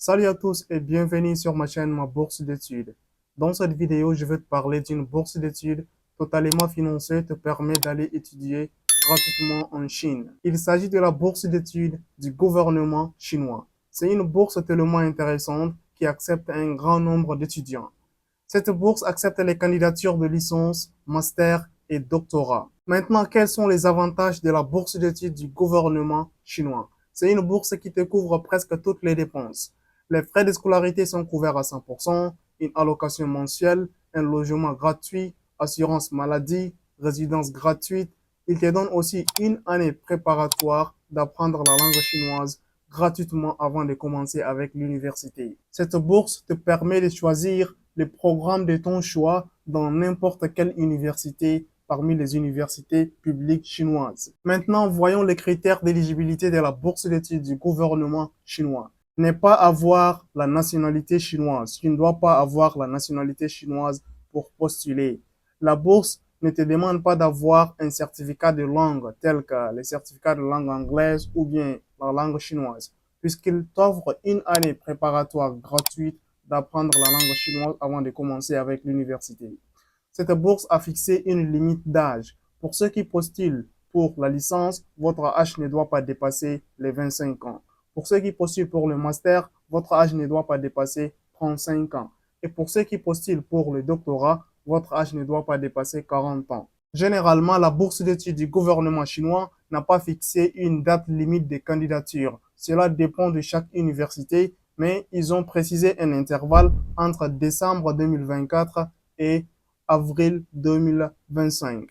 Salut à tous et bienvenue sur ma chaîne Ma Bourse d'études. Dans cette vidéo, je vais te parler d'une bourse d'études totalement financée te permet d'aller étudier gratuitement en Chine. Il s'agit de la bourse d'études du gouvernement chinois. C'est une bourse tellement intéressante qui accepte un grand nombre d'étudiants. Cette bourse accepte les candidatures de licence, master et doctorat. Maintenant, quels sont les avantages de la bourse d'études du gouvernement chinois? C'est une bourse qui te couvre presque toutes les dépenses. Les frais de scolarité sont couverts à 100%, une allocation mensuelle, un logement gratuit, assurance maladie, résidence gratuite. Il te donne aussi une année préparatoire d'apprendre la langue chinoise gratuitement avant de commencer avec l'université. Cette bourse te permet de choisir le programme de ton choix dans n'importe quelle université parmi les universités publiques chinoises. Maintenant, voyons les critères d'éligibilité de la bourse d'études du gouvernement chinois. Ne pas avoir la nationalité chinoise. Tu ne dois pas avoir la nationalité chinoise pour postuler. La bourse ne te demande pas d'avoir un certificat de langue tel que le certificat de langue anglaise ou bien la langue chinoise, puisqu'il t'offre une année préparatoire gratuite d'apprendre la langue chinoise avant de commencer avec l'université. Cette bourse a fixé une limite d'âge. Pour ceux qui postulent pour la licence, votre âge ne doit pas dépasser les 25 ans. Pour ceux qui postulent pour le master, votre âge ne doit pas dépasser 35 ans. Et pour ceux qui postulent pour le doctorat, votre âge ne doit pas dépasser 40 ans. Généralement, la bourse d'études du gouvernement chinois n'a pas fixé une date limite de candidature. Cela dépend de chaque université, mais ils ont précisé un intervalle entre décembre 2024 et avril 2025.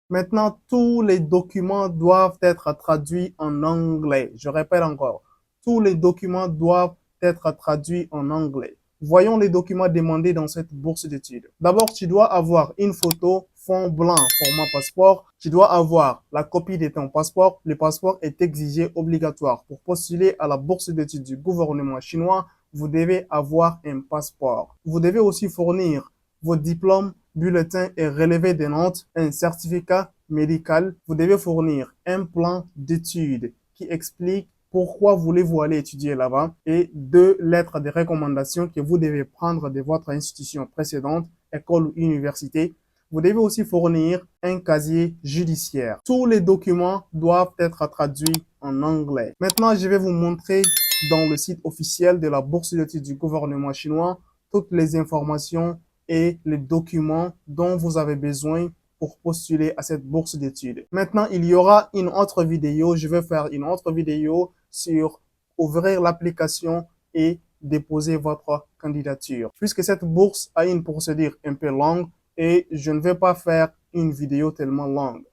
Maintenant, tous les documents doivent être traduits en anglais. Je répète encore, tous les documents doivent être traduits en anglais. Voyons les documents demandés dans cette bourse d'études. D'abord, tu dois avoir une photo fond blanc, format passeport. Tu dois avoir la copie de ton passeport. Le passeport est exigé obligatoire. Pour postuler à la bourse d'études du gouvernement chinois, vous devez avoir un passeport. Vous devez aussi fournir vos diplômes, bulletins et relevés de notes, un certificat médical. Vous devez fournir un plan d'études qui explique pourquoi voulez-vous aller étudier là-bas et 2 lettres de recommandation que vous devez prendre de votre institution précédente, école ou université. Vous devez aussi fournir un casier judiciaire. Tous les documents doivent être traduits en anglais. Maintenant, je vais vous montrer dans le site officiel de la bourse d'études du gouvernement chinois toutes les informations et les documents dont vous avez besoin pour postuler à cette bourse d'études. Maintenant, il y aura une autre vidéo. Je vais faire une autre vidéo sur ouvrir l'application et déposer votre candidature. Puisque cette bourse a une procédure un peu longue et je ne vais pas faire une vidéo tellement longue.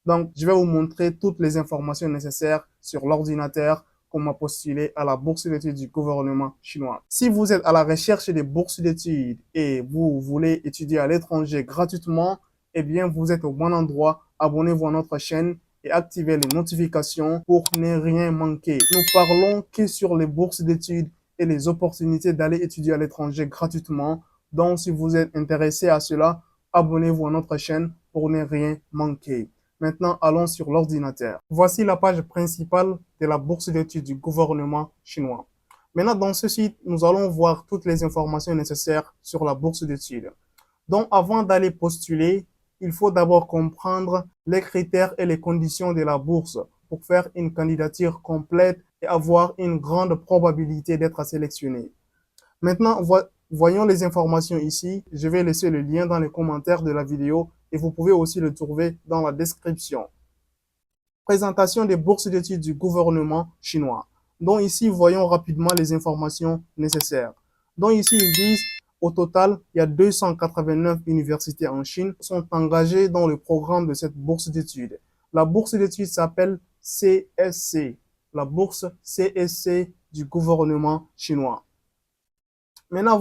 Donc, je vais vous montrer toutes les informations nécessaires sur l'ordinateur comment postuler à la bourse d'études du gouvernement chinois. Si vous êtes à la recherche des bourses d'études et vous voulez étudier à l'étranger gratuitement, eh bien, vous êtes au bon endroit. Abonnez-vous à notre chaîne et activez les notifications pour ne rien manquer. Nous parlons que sur les bourses d'études et les opportunités d'aller étudier à l'étranger gratuitement. Donc, si vous êtes intéressé à cela, abonnez-vous à notre chaîne pour ne rien manquer. Maintenant, allons sur l'ordinateur. Voici la page principale de la bourse d'études du gouvernement chinois. Maintenant, dans ce site, nous allons voir toutes les informations nécessaires sur la bourse d'études. Donc, avant d'aller postuler, il faut d'abord comprendre les critères et les conditions de la bourse pour faire une candidature complète et avoir une grande probabilité d'être sélectionné. Maintenant, voyons les informations ici. Je vais laisser le lien dans les commentaires de la vidéo et vous pouvez aussi le trouver dans la description. Présentation des bourses d'études du gouvernement chinois. Donc ici, voyons rapidement les informations nécessaires. Donc ici, ils disent au total, il y a 289 universités en Chine qui sont engagées dans le programme de cette bourse d'études. La bourse d'études s'appelle CSC, la bourse CSC du gouvernement chinois. Maintenant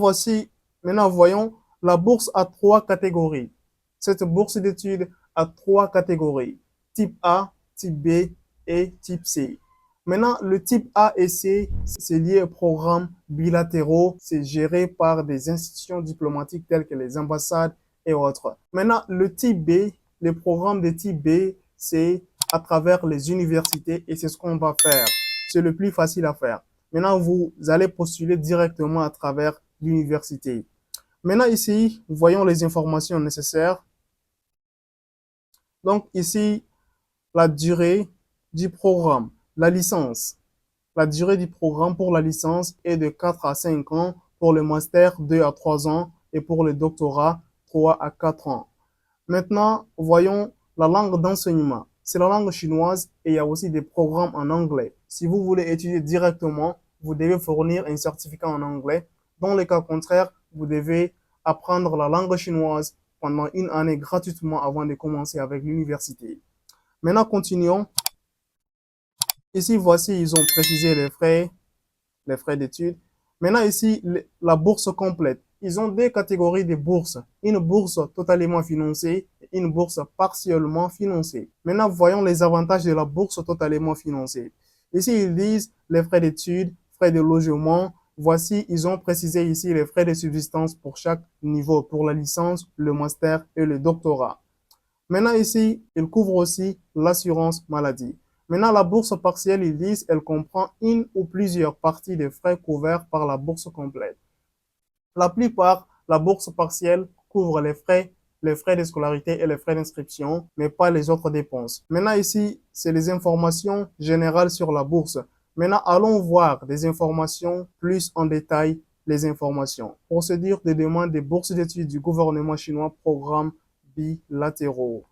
voyons, la bourse a 3 catégories. Cette bourse d'études a 3 catégories, type A, type B et type C. Maintenant, le type A et C, c'est lié aux programmes bilatéraux, c'est géré par des institutions diplomatiques telles que les ambassades et autres. Maintenant, le type B, les programmes de type B, c'est à travers les universités et c'est ce qu'on va faire. C'est le plus facile à faire. Maintenant, vous allez postuler directement à travers l'université. Maintenant, ici, voyons les informations nécessaires. Donc, ici, la durée du programme, la licence. La durée du programme pour la licence est de 4 à 5 ans, pour le master 2 à 3 ans et pour le doctorat 3 à 4 ans. Maintenant, voyons la langue d'enseignement. C'est la langue chinoise et il y a aussi des programmes en anglais. Si vous voulez étudier directement, vous devez fournir un certificat en anglais. Dans le cas contraire, vous devez apprendre la langue chinoise pendant une année gratuitement avant de commencer avec l'université. Maintenant, continuons. Ici, voici, ils ont précisé les frais d'études. Maintenant, ici, la bourse complète. Ils ont deux catégories de bourses. Une bourse totalement financée et une bourse partiellement financée. Maintenant, voyons les avantages de la bourse totalement financée. Ici, ils disent les frais d'études, frais de logement. Voici, ils ont précisé ici les frais de subsistance pour chaque niveau, pour la licence, le master et le doctorat. Maintenant, ici, il couvre aussi l'assurance maladie. Maintenant, la bourse partielle, ils disent, elle comprend une ou plusieurs parties des frais couverts par la bourse complète. La plupart, la bourse partielle couvre les frais de scolarité et les frais d'inscription, mais pas les autres dépenses. Maintenant, ici, c'est les informations générales sur la bourse. Maintenant, allons voir des informations plus en détail, les informations. Procédure de demande des bourses d'études du gouvernement chinois, programme bilatéraux.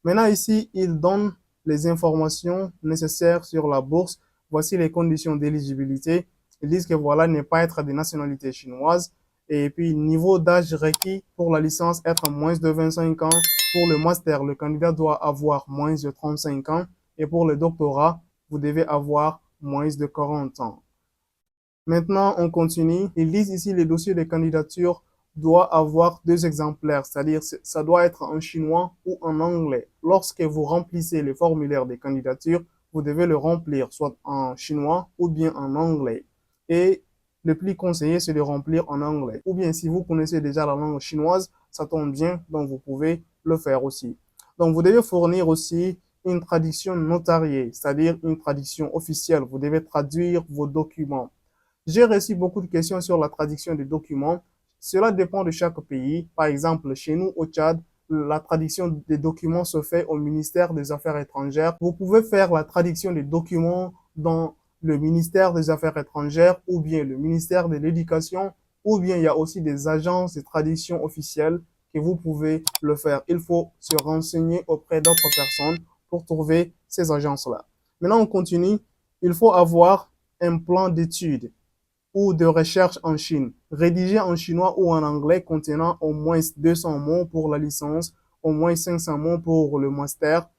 Maintenant, ici, il donne les informations nécessaires sur la bourse. Voici les conditions d'éligibilité. Ils disent que voilà, ne pas être de nationalité chinoise. Et puis, niveau d'âge requis pour la licence, être moins de 25 ans. Pour le master, le candidat doit avoir moins de 35 ans. Et pour le doctorat, vous devez avoir moins de 40 ans. Maintenant, on continue. Ils disent ici les dossiers de candidature doit avoir deux exemplaires, c'est-à-dire ça doit être en chinois ou en anglais. Lorsque vous remplissez le formulaire de candidature, vous devez le remplir soit en chinois ou bien en anglais. Et le plus conseillé, c'est de remplir en anglais. Ou bien si vous connaissez déjà la langue chinoise, ça tombe bien, donc vous pouvez le faire aussi. Donc vous devez fournir aussi une traduction notariée, c'est-à-dire une traduction officielle. Vous devez traduire vos documents. J'ai reçu beaucoup de questions sur la traduction des documents. Cela dépend de chaque pays. Par exemple, chez nous au Tchad, la traduction des documents se fait au ministère des Affaires étrangères. Vous pouvez faire la traduction des documents dans le ministère des Affaires étrangères ou bien le ministère de l'Éducation ou bien il y a aussi des agences de traduction officielles que vous pouvez le faire. Il faut se renseigner auprès d'autres personnes pour trouver ces agences-là. Maintenant, on continue. Il faut avoir un plan d'études ou de recherche en Chine, rédigé en chinois ou en anglais contenant au moins 200 mots pour la licence, au moins 500 mots pour le master,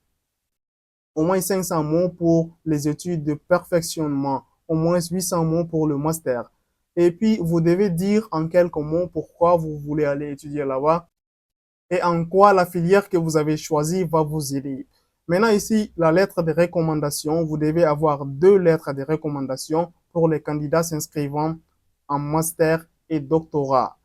au moins 500 mots pour les études de perfectionnement, au moins 800 mots pour le master. Et puis, vous devez dire en quelques mots pourquoi vous voulez aller étudier là-bas et en quoi la filière que vous avez choisie va vous aider. Maintenant, ici, la lettre de recommandation. Vous devez avoir deux lettres de recommandation pour les candidats s'inscrivant en master et doctorat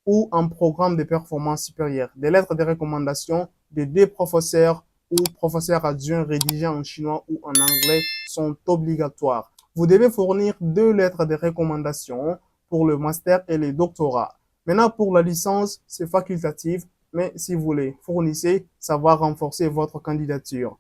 ou en programme de performance supérieure. Des lettres de recommandation de deux professeurs ou professeurs adjoints rédigés en chinois ou en anglais sont obligatoires. Vous devez fournir deux lettres de recommandation pour le master et le doctorat. Maintenant, pour la licence, c'est facultatif, mais si vous les fournissez, ça va renforcer votre candidature.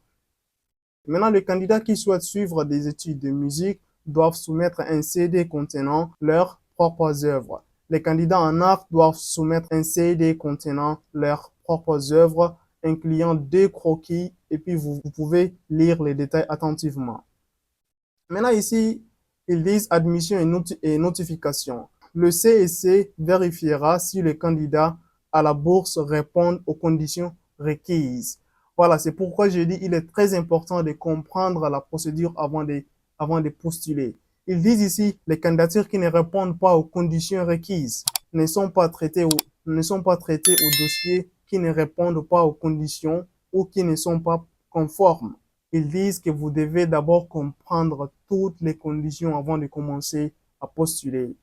Maintenant, les candidats qui souhaitent suivre des études de musique doivent soumettre un CD contenant leurs propres œuvres. Les candidats en art doivent soumettre un CD contenant leurs propres œuvres, incluant deux croquis, et puis vous pouvez lire les détails attentivement. Maintenant, ici, ils disent admission et notification. Le CEC vérifiera si les candidats à la bourse répondent aux conditions requises. Voilà, c'est pourquoi je dis qu'il est très important de comprendre la procédure avant de postuler. Ils disent ici, les candidatures qui ne répondent pas aux conditions requises ne sont pas traitées au dossier qui ne répondent pas aux conditions ou qui ne sont pas conformes. Ils disent que vous devez d'abord comprendre toutes les conditions avant de commencer à postuler.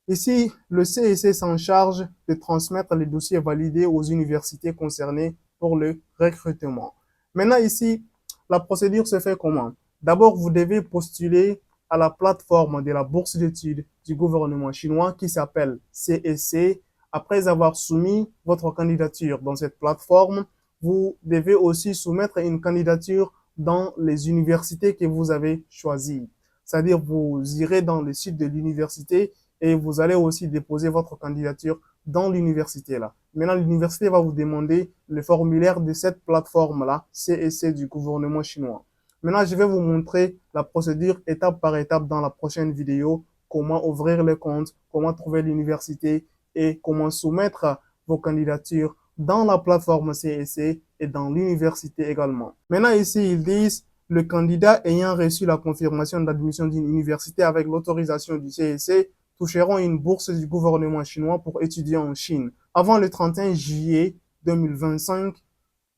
Ici, le CEC s'en charge de transmettre les dossiers validés aux universités concernées pour le recrutement. Maintenant, ici, la procédure se fait comment? D'abord, vous devez postuler à la plateforme de la bourse d'études du gouvernement chinois qui s'appelle CEC. Après avoir soumis votre candidature dans cette plateforme, vous devez aussi soumettre une candidature dans les universités que vous avez choisies. C'est-à-dire, vous irez dans le site de l'université et vous allez aussi déposer votre candidature dans l'université là. Maintenant, l'université va vous demander le formulaire de cette plateforme-là, CEC du gouvernement chinois. Maintenant, je vais vous montrer la procédure étape par étape dans la prochaine vidéo, comment ouvrir le compte, comment trouver l'université et comment soumettre vos candidatures dans la plateforme CEC et dans l'université également. Maintenant, ici, ils disent le candidat ayant reçu la confirmation d'admission d'une université avec l'autorisation du CEC toucheront une bourse du gouvernement chinois pour étudier en Chine. Avant le 31 juillet 2025,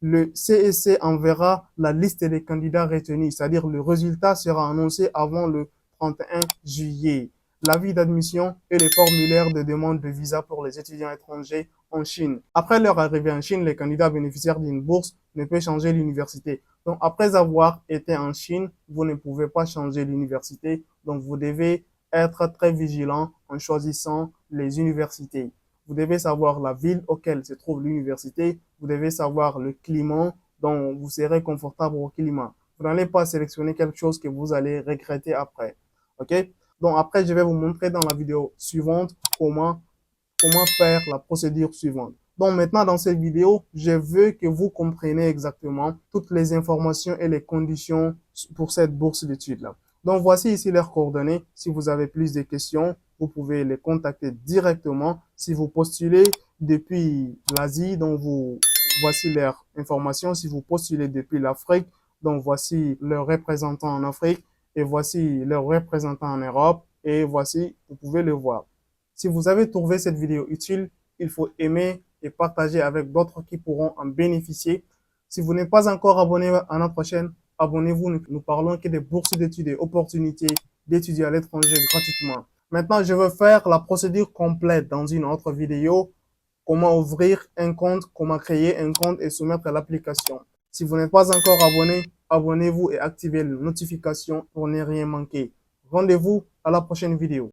le CEC enverra la liste des candidats retenus, c'est-à-dire le résultat sera annoncé avant le 31 juillet. L'avis d'admission et les formulaires de demande de visa pour les étudiants étrangers en Chine. Après leur arrivée en Chine, les candidats bénéficiaires d'une bourse ne peuvent changer l'université. Donc, après avoir été en Chine, vous ne pouvez pas changer l'université. Donc, vous devez être très vigilant en choisissant les universités. Vous devez savoir la ville auquel se trouve l'université. Vous devez savoir le climat dont vous serez confortable au climat. Vous n'allez pas sélectionner quelque chose que vous allez regretter après. OK? Donc, après, je vais vous montrer dans la vidéo suivante comment faire la procédure suivante. Donc, maintenant, dans cette vidéo, je veux que vous compreniez exactement toutes les informations et les conditions pour cette bourse d'études-là. Donc, voici ici leurs coordonnées. Si vous avez plus de questions, vous pouvez les contacter directement. Si vous postulez depuis l'Asie, donc voici leurs informations. Si vous postulez depuis l'Afrique, donc voici leurs représentants en Afrique et voici leurs représentants en Europe et voici, vous pouvez le voir. Si vous avez trouvé cette vidéo utile, il faut aimer et partager avec d'autres qui pourront en bénéficier. Si vous n'êtes pas encore abonné à notre chaîne, abonnez-vous. Nous parlons que des bourses d'études et opportunités d'étudier à l'étranger gratuitement. Maintenant, je veux faire la procédure complète dans une autre vidéo. Comment ouvrir un compte, comment créer un compte et soumettre l'application. Si vous n'êtes pas encore abonné, abonnez-vous et activez les notifications pour ne rien manquer. Rendez-vous à la prochaine vidéo.